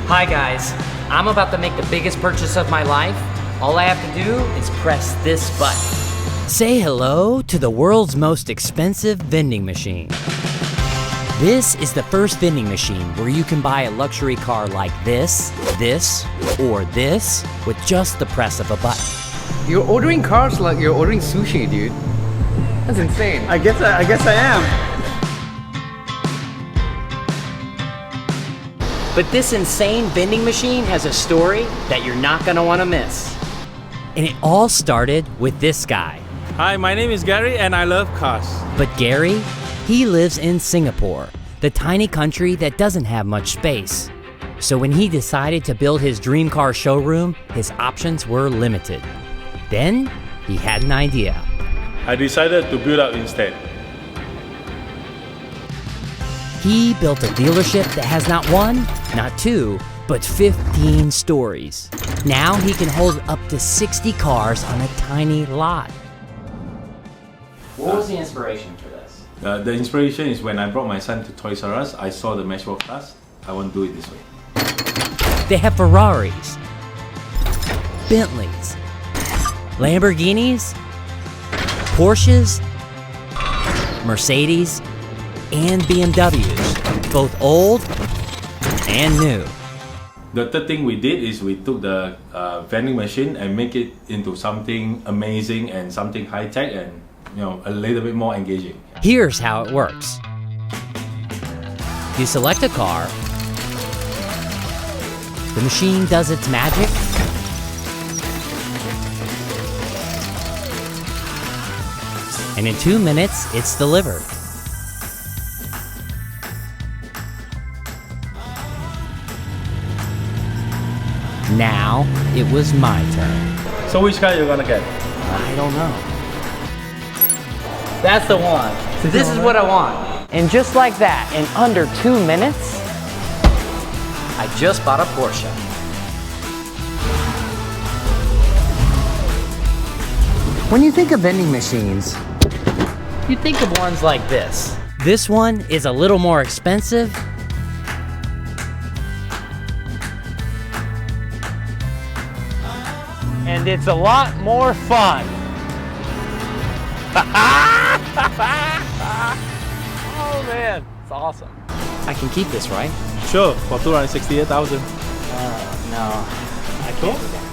Hi guys, I'm about to make the biggest purchase of my life. All I have to do is press this button. Say hello to the world's most expensive vending machine. This is the first vending machine where you can buy a luxury car like this, or this with just the press of a button. You're ordering cars like you're ordering sushi, dude. That's insane. I guess I am. But this insane vending machine has a story that you're not gonna wanna miss. And it all started with this guy. Hi, my name is Gary and I love cars. But Gary, he lives in Singapore, the tiny country that doesn't have much space. So when he decided to build his dream car showroom, his options were limited. Then he had an idea. I decided to build up instead. He built a dealership that has not one, not two, but 15 stories. Now he can hold up to 60 cars on a tiny lot. What was the inspiration for this? The inspiration is when I brought my son to Toys R Us, I saw the Matchbox Cars. I want to do it this way. They have Ferraris, Bentleys, Lamborghinis, Porsches, Mercedes, and BMWs, both old and new. The third thing we did is we took the vending machine and make it into something amazing and something high-tech and a little bit more engaging. Here's how it works. You select a car, the machine does its magic, and in 2 minutes, it's delivered. Now, it was my turn. So which car you gonna get? I don't know. That's the one. This is what I want. And just like that, in under 2 minutes, I just bought a Porsche. When you think of vending machines, you think of ones like this. This one is a little more expensive, and it's a lot more fun. Oh man, it's awesome. I can keep this, right? Sure, for 268,000. No, I can't do that.